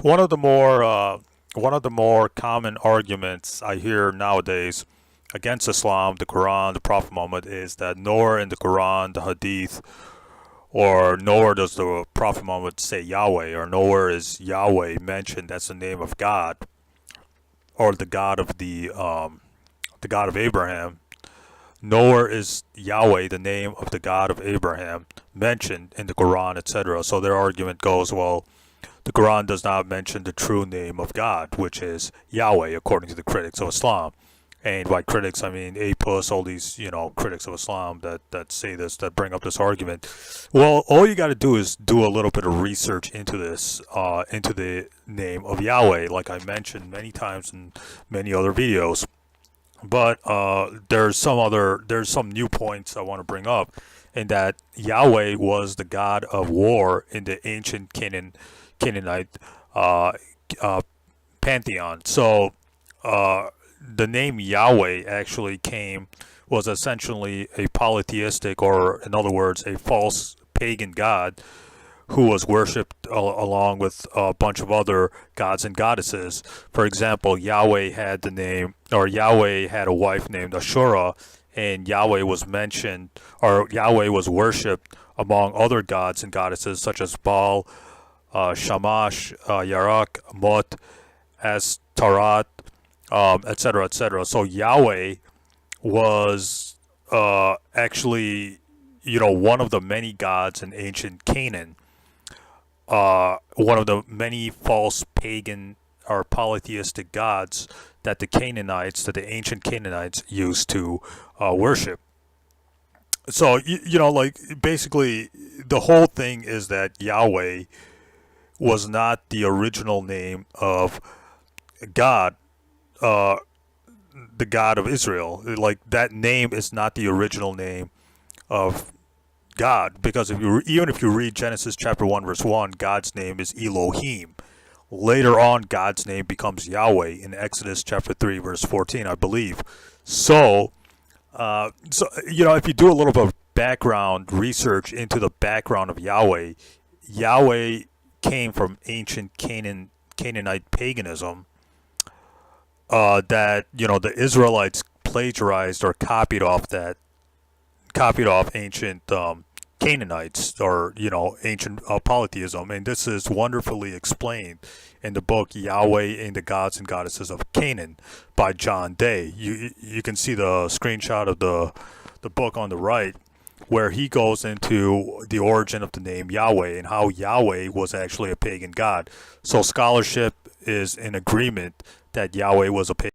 One of the more common arguments I hear nowadays against Islam, the Quran, the Prophet Muhammad is that nowhere in the Quran, the Hadith, or nowhere does the Prophet Muhammad say Yahweh, or nowhere is Yahweh mentioned as the name of God or the God of Abraham. Nowhere is Yahweh, the name of the God of Abraham, mentioned in the Quran, etc. So their argument goes, well, the Quran does not mention the true name of God, which is Yahweh, according to the critics of Islam. And by critics, I mean A plus, all these, critics of Islam that say this, that bring up this argument. Well, all you got to do is do a little bit of research into this, into the name of Yahweh, like I mentioned many times in many other videos. But there's some new points I want to bring up, in that Yahweh was the god of war in the ancient Canaanite uh, uh, pantheon. So the name Yahweh actually was essentially a polytheistic, or in other words, a false pagan god who was worshipped along with a bunch of other gods and goddesses. For example, Yahweh had a wife named Ashura, and Yahweh was mentioned, or Yahweh was worshipped among other gods and goddesses such as Baal, Shamash, Yarak, Mut, Astaroth, etc., etc. So Yahweh was actually, one of the many gods in ancient Canaan, one of the many false pagan or polytheistic gods that the ancient Canaanites used to worship. So, like basically the whole thing is that Yahweh was not the original name of God, uh, the God of Israel. Like, that name is not the original name of God, because even if you read Genesis chapter 1 verse 1, God's name is Elohim. Later on, God's name becomes Yahweh in Exodus chapter 3 verse 14, I believe. If you do a little bit of background research into the background of Yahweh, Yahweh came from ancient Canaanite paganism, that the Israelites plagiarized or copied off ancient Canaanites, or ancient polytheism, and this is wonderfully explained in the book Yahweh and the Gods and Goddesses of Canaan by John Day. You can see the screenshot of the book on the right, where he goes into the origin of the name Yahweh and how Yahweh was actually a pagan god. So scholarship is in agreement that Yahweh was a pagan